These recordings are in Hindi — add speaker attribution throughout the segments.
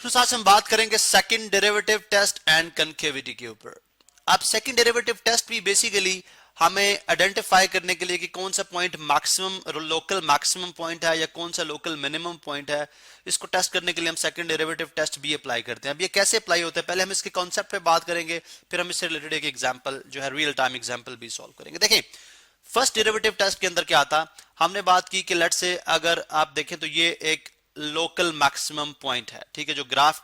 Speaker 1: तो आज हम बात करेंगे second derivative test and concavity के ऊपर। अब सेकंड डेरिवेटिव टेस्ट भी बेसिकली हमें आइडेंटिफाई करने के लिए कि कौन सा point maximum local maximum point है या कौन सा लोकल मिनिमम पॉइंट है, इसको टेस्ट करने के लिए हम सेकंड डेरिवेटिव टेस्ट भी अप्लाई करते हैं। अब ये कैसे अप्लाई होता है, पहले हम इसके कॉन्सेप्ट पे बात करेंगे, फिर हम इससे रिलेटेड एक एग्जांपल जो है रियल टाइम एग्जांपल भी सॉल्व करेंगे। देखें फर्स्ट डेरिवेटिव टेस्ट के अंदर क्या आता, हमने बात की कि लेट से अगर आप देखें तो ये एक लोकल मैक्सिमम पॉइंट है, ठीक है, जो ग्राफ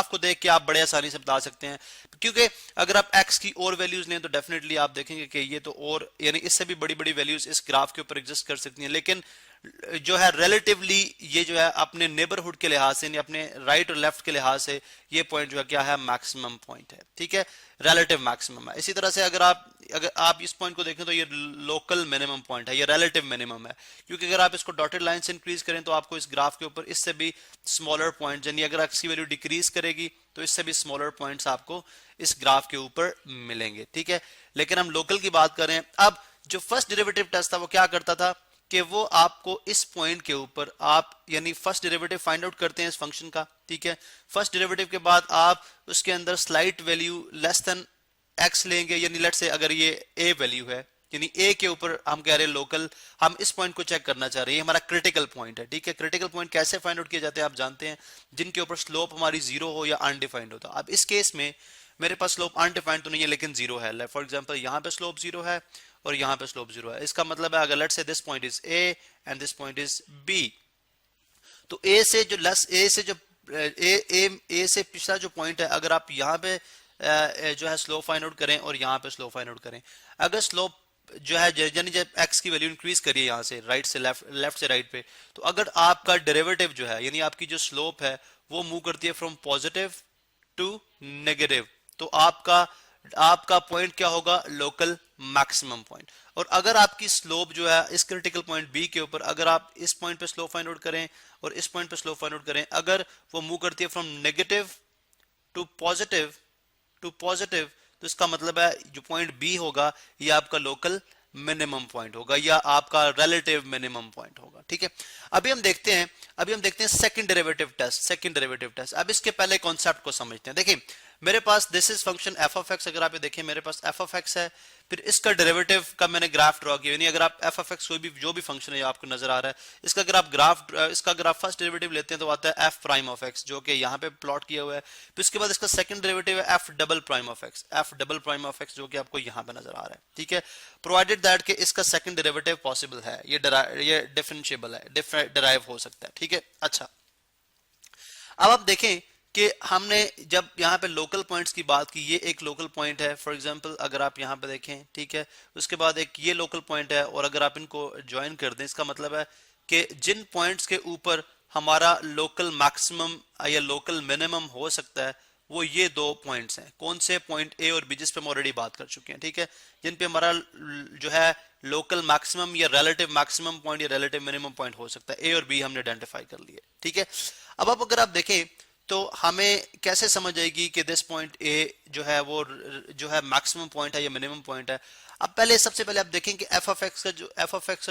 Speaker 1: को देख के आप बड़े आसानी से बता सकते हैं, क्योंकि अगर आप x की और वैल्यूज लें तो डेफिनेटली आप देखेंगे कि ये तो और यानी इससे भी बड़ी बड़ी वैल्यूज इस ग्राफ के ऊपर एग्जिस्ट कर सकती हैं, लेकिन जो है रिलेटिवली ये जो है अपने नेबरहुड के लिहाज से, अपने राइट और लेफ्ट के लिहाज से ये पॉइंट जो है क्या है, मैक्सिमम पॉइंट है, ठीक है, रिलेटिव मैक्सिमम है। इसी तरह से अगर आप इस पॉइंट को देखें तो ये लोकल मिनिमम पॉइंट है, ये रिलेटिव मिनिमम है, क्योंकि अगर आप इसको डॉटेड लाइन से इंक्रीज करें तो आपको इस ग्राफ के ऊपर इससे भी स्मॉलर पॉइंट, यानी अगर इसकी वैल्यू डिक्रीज करेगी तो इससे भी स्मॉलर पॉइंट्स आपको इस ग्राफ के ऊपर मिलेंगे, ठीक है। लेकिन हम लोकल की बात करें, अब जो फर्स्ट डेरिवेटिव टेस्ट था वो क्या करता था कि वो आपको इस पॉइंट के ऊपर आप यानी फर्स्ट डेरिवेटिव फाइंड आउट करते हैं इस फंक्शन का, ठीक है। फर्स्ट डेरिवेटिव के बाद आप उसके अंदर slight value less than x लेंगे, यानी लेट से अगर ये a वैल्यू है, यानी a के ऊपर हम कह रहे हैं लोकल, हम इस पॉइंट को चेक करना चाह रहे हैं, हमारा क्रिटिकल पॉइंट है, ठीक है। क्रिटिकल पॉइंट कैसे फाइंड आउट किए जाते हैं आप जानते हैं, जिनके ऊपर स्लोप हमारी जीरो हो या अनडिफाइंड होता। अब इस केस में मेरे पास स्लोप अनडिफाइंड तो नहीं है लेकिन जीरो है, फॉर एग्जांपल यहाँ पे स्लोप जीरो है और यहाँ पे स्लोप जीरो है। इसका मतलब है अगर let's say this point is a and this point is b, तो a से पिछला जो पॉइंट है, अगर आप यहाँ पे जो है स्लोप फाइंड आउट करें और यहाँ पे स्लोप फाइंड आउट करें, अगर स्लोप जो है यानी जब x की वैल्यू इंक्रीज करिए यहाँ से राइट से लेफ्ट से राइट पे, तो अगर आपका डेरिवेटिव जो है यानी आपकी जो स्लोप है वो मूव करती है फ्रॉम पॉजिटिव टू नेगेटिव, तो आपका पॉइंट क्या होगा, लोकल मैक्सिमम पॉइंट। और अगर आपकी स्लोप जो है इस क्रिटिकल पॉइंट बी के ऊपर, अगर आप इस पॉइंट पे स्लोप फाइंड आउट करें और इस पॉइंट पे स्लोप फाइंड आउट करें, अगर वो मूव करती है फ्रॉम नेगेटिव टू पॉजिटिव तो इसका मतलब है जो पॉइंट बी होगा ये आपका लोकल मिनिमम पॉइंट होगा या आपका रिलेटिव मिनिमम पॉइंट होगा, ठीक है। अभी हम देखते हैं सेकंड डेरिवेटिव टेस्ट। अब इसके पहले कॉन्सेप्ट को समझते हैं। देखिए मेरे पास this is function f of x, अगर आप ये देखें मेरे पास एफ ऑफ एक्स है, फिर इसका डेरिवेटिव का मैंने ग्राफ ड्रॉ किया, यानी अगर आप एफ ऑफ एक्स कोई भी जो भी फंक्शन है आपको नजर आ रहा है, इसका अगर आप इसका अगर आप फर्स्ट डेरिवेटिव लेते हैं तो आता है एफ प्राइम ऑफ एक्स, जो कि यहाँ पे प्लॉट किया हुआ है। फिर उसके बाद इसका सेकंड डेरिवेटिव है F double prime of x, जो कि आपको यहाँ पे नजर आ रहा है, ठीक है, प्रोवाइडेड दैट कि इसका सेकंड डेरिवेटिव पॉसिबल है, ये डिफरेंशिएबल है, डिराइव हो सकता है, ठीक है। अच्छा, अब आप देखें कि हमने जब यहाँ पे लोकल पॉइंट्स की बात की, ये एक लोकल पॉइंट है, फॉर एग्जांपल अगर आप यहाँ पे देखें, ठीक है, उसके बाद एक ये लोकल पॉइंट है, और अगर आप इनको ज्वाइन कर दें, इसका मतलब है कि जिन पॉइंट्स के ऊपर हमारा लोकल मैक्सिमम या लोकल मिनिमम हो सकता है वो ये दो पॉइंट्स हैं। कौन से, पॉइंट ए और बी, जिस पे हम ऑलरेडी बात कर चुके हैं, ठीक है, जिन पे हमारा जो है लोकल मैक्सिमम या रिलेटिव मैक्सिमम पॉइंट या रिलेटिव मिनिमम पॉइंट हो सकता है, ए और बी हमने आइडेंटिफाई कर लिए, ठीक है। अब अगर आप देखें तो हमें कैसे समझ आएगी कि दिस पॉइंट ए जो है वो जो है मैक्सिमम पॉइंट है या मिनिमम पॉइंट है। अब सबसे पहले आप देखें कि एफ ऑफ एक्स का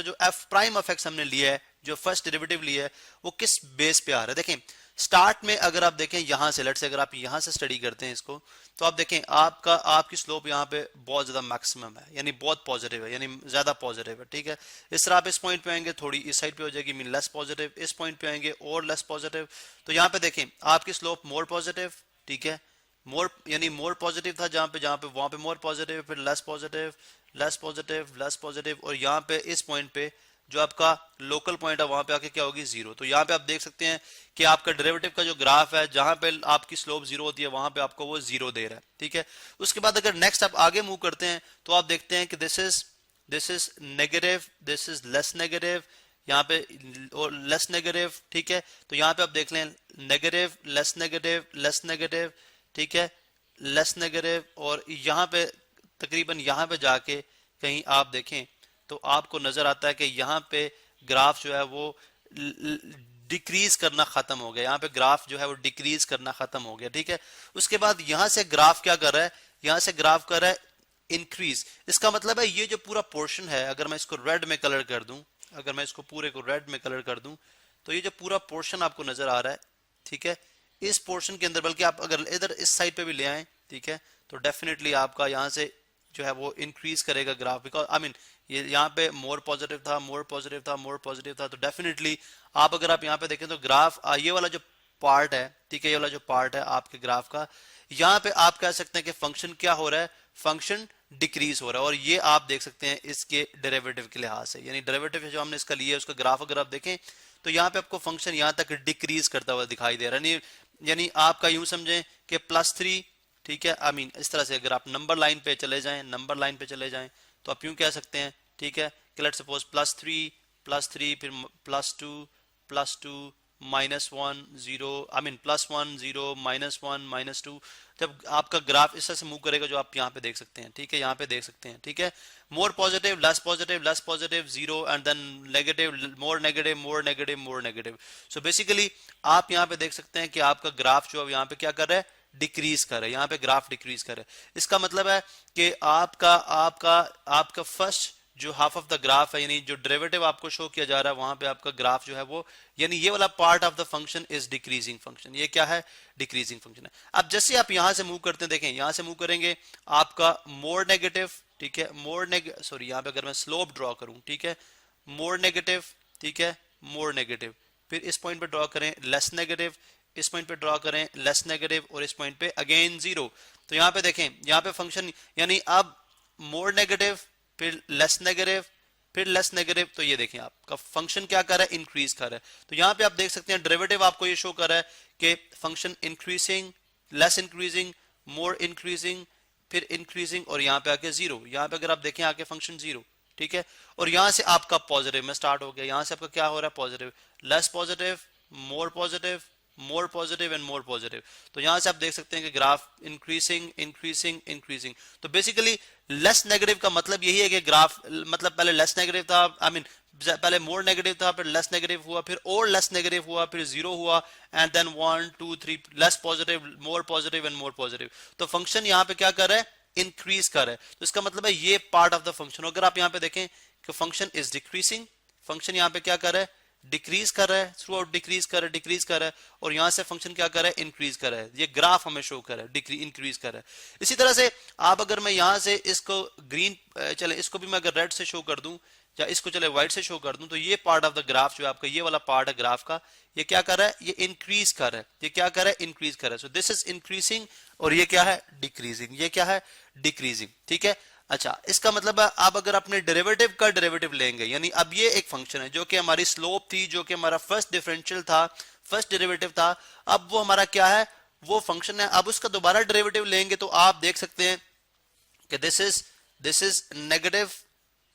Speaker 1: जो एफ प्राइम ऑफ एक्स हमने लिया है, जो फर्स्ट डेरिवेटिव लिया है, वो किस बेस पे आ रहा है। देखें स्टार्ट में अगर आप देखें यहाँ से, लेट से अगर आप यहाँ से स्टडी करते हैं इसको, तो आप देखें आपकी स्लोप यहाँ पे बहुत ज्यादा मैक्सिमम है, यानी बहुत पॉजिटिव है, यानी ज्यादा पॉजिटिव है, ठीक है। इस तरह आप इस पॉइंट पे आएंगे थोड़ी इस साइड पे हो जाएगी, मीन लेस पॉजिटिव, इस पॉइंट पे आएंगे और लेस पॉजिटिव, तो यहाँ पे देखें आपकी स्लोप मोर पॉजिटिव, ठीक है, यानी मोर पॉजिटिव था जहां पे वहां पे मोर पॉजिटिव, फिर लेस पॉजिटिव, और यहाँ पे इस पॉइंट पे जो आपका लोकल पॉइंट है वहां पे आके क्या होगी, जीरो। तो यहाँ पे आप देख सकते हैं कि आपका डेरिवेटिव का जो ग्राफ है, जहां पे आपकी स्लोप जीरो होती है वहां पे आपको वो जीरो दे रहा है, ठीक है। उसके बाद अगर नेक्स्ट आप आगे मूव करते हैं तो आप देखते हैं कि this is negative, this is less negative, यहाँ पे और लेस नेगेटिव, ठीक है। तो यहाँ पे आप देख लें नेगेटिव, लेस नेगेटिव, ठीक है, लेस नेगेटिव, और यहाँ पे तकरीबन यहाँ पे जाके कहीं आप देखें तो आपको नजर आता है कि यहाँ पे ग्राफ जो है वो डिक्रीज करना खत्म हो गया, यहाँ पे ग्राफ जो है वो डिक्रीज करना खत्म हो गया, ठीक है। उसके बाद यहाँ से ग्राफ क्या कर रहा है, यहाँ से ग्राफ कर रहा है इंक्रीज। इसका मतलब है ये जो पूरा पोर्शन है, अगर मैं इसको रेड में कलर कर दूं, अगर मैं इसको पूरे को रेड में कलर कर दूं, तो ये जो पूरा पोर्शन आपको नजर आ रहा है, ठीक है, इस पोर्शन के अंदर, बल्कि आप अगर इधर इस साइड पे भी ले आए, ठीक है, तो डेफिनेटली आपका यहाँ से जो है वो इंक्रीज करेगा ग्राफ, बिकॉज आई मीन ये यहाँ पे मोर पॉजिटिव था, मोर पॉजिटिव था, मोर पॉजिटिव था, तो डेफिनेटली आप अगर आप यहाँ पे देखें तो ग्राफ ये वाला जो पार्ट है, ठीक है, ये वाला जो पार्ट है आपके ग्राफ का, यहाँ पे आप कह सकते हैं कि फंक्शन क्या हो रहा है, फंक्शन डिक्रीज हो रहा है। और ये आप देख सकते हैं इसके डेरिवेटिव के लिहाज से, यानी डेरिवेटिव जो हमने इसका लिया है उसका ग्राफ अगर आप देखें तो यहाँ पे आपको फंक्शन यहाँ तक डिक्रीज करता हुआ दिखाई दे रहा है, यानी आपका यूं समझें कि +3, ठीक है, आई मीन इस तरह से अगर आप नंबर लाइन पे चले जाएं, नंबर लाइन पे चले जाएं तो आप यूं कह सकते हैं, ठीक है, कि लेट्स सपोज +3 फिर +2 -1 0, आई मीन +1 0 -1 -2, जब आपका ग्राफ इस तरह से मूव करेगा जो आप यहाँ पे देख सकते हैं, ठीक है, यहाँ पे देख सकते हैं, ठीक है, more positive less positive less positive 0 and then negative more negative more negative more negative. So basically आप यहाँ पे देख सकते हैं कि आपका ग्राफ जो अब यहाँ पे क्या कर रहा है, डिक्रीज कर रहा है, यहाँ पे ग्राफ डिक्रीज कर रहा है। इसका मतलब है कि आपका आपका आपका फर्स्ट जो हाफ ऑफ द ग्राफ है, यानी जो डेरिवेटिव आपको शो किया जा रहा है वहां पे आपका ग्राफ जो है वो, यानी ये वाला part of the function is decreasing function, ये क्या है, डिक्रीजिंग फंक्शन है। अब जैसे आप यहां से मूव करते हैं, देखें यहां से मूव करेंगे आपका मोर नेगेटिव, ठीक है, सॉरी यहाँ पे अगर मैं स्लोप ड्रॉ करूं, ठीक है, मोर नेगेटिव, ठीक है, मोर नेगेटिव, फिर इस पॉइंट पे ड्रॉ करें लेस नेगेटिव, इस पॉइंट पे ड्रॉ करें लेस नेगेटिव, और इस पॉइंट पे अगेन 0। तो यहाँ पे देखें, यहाँ पे फंक्शन यानी अब मोर नेगेटिव फिर लेस नेगेटिव फिर लेस नेगेटिव, तो ये देखें आपका फंक्शन क्या कर रहा है, इंक्रीज कर रहा है। तो यहाँ पे आप देख सकते हैं डेरिवेटिव आपको ये शो कर रहा है कि फंक्शन इंक्रीजिंग, लेस इंक्रीजिंग, मोर इंक्रीजिंग, फिर इंक्रीजिंग, और यहाँ पे आके 0। यहाँ पे अगर आप देखें आके फंक्शन 0, ठीक है, और यहाँ से आपका पॉजिटिव में स्टार्ट हो गया, यहाँ से आपका क्या हो रहा है, positive, less positive, more positive, more positive and more positive. तो यहां से आप देख सकते हैं कि ग्राफ इंक्रीजिंग इंक्रीजिंग इंक्रीजिंग। तो बेसिकली लेस नेगेटिव का मतलब यही है कि ग्राफ, मतलब पहले लेस नेगेटिव था, आई मीन पहले मोर नेगेटिव था, फिर लेस नेगेटिव हुआ, फिर और लेस नेगेटिव हुआ, फिर 0 हुआ, and then 1 2 3 less positive, more positive and more positive. तो फंक्शन यहाँ पे क्या कर रहा है, इंक्रीज कर रहा है। तो इसका मतलब है ये पार्ट ऑफ द फंक्शन। अगर आप यहाँ पे देखें कि फंक्शन इज डिक्रीजिंग, फंक्शन यहाँ पे क्या कर रहा है, डिक्रीज कर रहा है, थ्रू आउट डिक्रीज कर रहा है, डिक्रीज कर रहा है, और यहां से फंक्शन क्या कर रहा है, इंक्रीज कर रहा है। ये ग्राफ हमें शो कर रहा है डिक्रीज इंक्रीज कर रहा है। इसी तरह से आप अगर मैं यहां से इसको ग्रीन, चले इसको भी मैं अगर रेड से शो कर दूं या इसको चले व्हाइट से शो कर दूं, तो ये पार्ट ऑफ द ग्राफ जो है आपका, ये वाला पार्ट है ग्राफ का, ये क्या कर रहा है, ये इंक्रीज कर रहा है, ये क्या कर रहा है, इंक्रीज कर रहा है। सो दिस इज इंक्रीजिंग, और ये क्या है, डिक्रीजिंग, ये क्या है, डिक्रीजिंग, ठीक है। अच्छा, इसका मतलब है आप अगर अपने डेरिवेटिव का डेरिवेटिव लेंगे, यानी अब ये एक फंक्शन है जो कि हमारी स्लोप थी, जो कि हमारा फर्स्ट डिफरेंशियल था, फर्स्ट डेरिवेटिव था, अब वो हमारा क्या है, वो फंक्शन है। अब उसका दोबारा डेरिवेटिव लेंगे तो आप देख सकते हैं कि दिस इज नेगेटिव,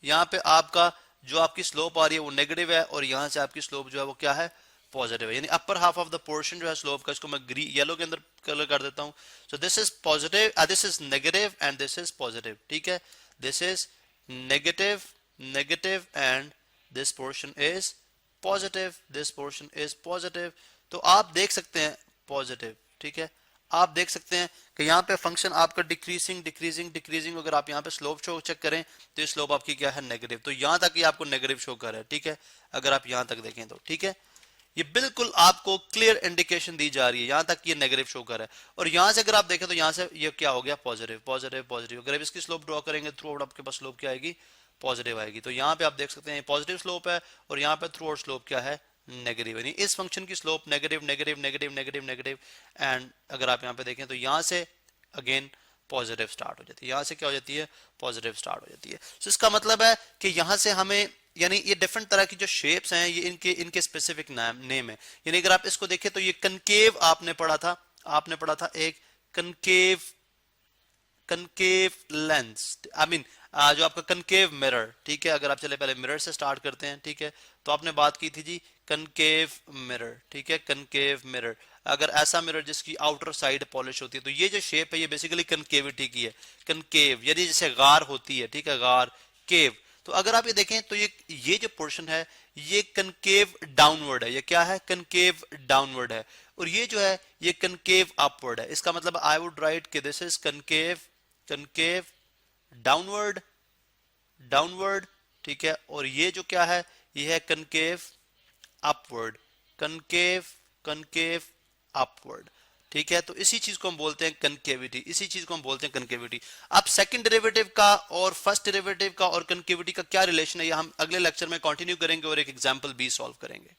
Speaker 1: यहाँ पे आपका जो आपकी स्लोप आ रही है वो नेगेटिव है, और यहां से आपकी स्लोप जो है वो क्या है, पॉजिटिव है, यानी upper half of the portion जो है स्लोप का, इसको मैं येलो के अंदर कलर कर देता हूं। So this is positive, this is negative and this is positive, ठीक है, this is negative negative and this portion is positive, this portion is positive. तो आप देख सकते हैं पॉजिटिव, ठीक है, आप देख सकते हैं कि यहाँ पे फंक्शन आपका डिक्रीजिंग डिक्रीजिंग डिक्रीजिंग, अगर आप यहाँ पे स्लोप शो चेक करें तो ये स्लोप आपकी क्या है, नेगेटिव। तो यहाँ तक ये आपको नेगेटिव शो कर रहा है, ठीक है, अगर आप यहाँ तक देखें तो, ठीक है, ये बिल्कुल आपको क्लियर इंडिकेशन दी जा रही है, यहाँ तक ये नेगेटिव शो कर रहा है। और यहाँ से अगर आप देखें तो यहाँ से ये क्या हो गया, पॉजिटिव पॉजिटिव पॉजिटिव। अगर आप इसकी स्लोप ड्रॉ करेंगे थ्रू आउट आपके पास स्लोप क्या आएगी, पॉजिटिव आएगी। तो यहाँ पे आप देख सकते हैं पॉजिटिव स्लोप है, और यहाँ पे थ्रू आउट स्लोप क्या है, नेगेटिव, यानी इस फंक्शन की slope negative negative negative negative negative. And अगर आप यहाँ पे देखें तो यहाँ से अगेन पॉजिटिव स्टार्ट हो जाती है, यहाँ से क्या हो जाती है, पॉजिटिव स्टार्ट हो जाती है। तो इसका मतलब है कि यहाँ से हमें, यानी ये डिफरेंट तरह की जो शेप्स हैं ये इनके स्पेसिफिक नेम है। यानी अगर आप इसको देखें तो ये कनकेव आपने पढ़ा था एक concave concave lens, I mean जो आपका कनकेव मिरर, ठीक है। अगर आप चले पहले मिरर से स्टार्ट करते हैं, ठीक है, तो आपने बात की थी जी कनकेव मिरर, ठीक है, कनकेव मिरर। अगर ऐसा मिरर जिसकी आउटर साइड पॉलिश होती है, तो ये जो शेप है ये बेसिकली कनकेविटी की है, कनकेव यानी जैसे गार होती है, ठीक है, गार, केव। तो अगर आप ये देखें तो ये जो पोर्शन है ये कनकेव डाउनवर्ड है, ये क्या है, कनकेव डाउनवर्ड है, और ये जो है ये कनकेव अपवर्ड है। इसका मतलब आई वुड राइट कि this is concave concave downward downward, ठीक है, और ये जो क्या है ये है concave upward, concave concave upward. ठीक है, तो इसी चीज को हम बोलते हैं कनकेविटी, इसी चीज को हम बोलते हैं कनकेविटी। अब सेकंड डेरिवेटिव का और फर्स्ट डेरिवेटिव का और कनकेविटी का क्या रिलेशन है, ये हम अगले लेक्चर में कंटिन्यू करेंगे और एक एग्जांपल भी सॉल्व करेंगे।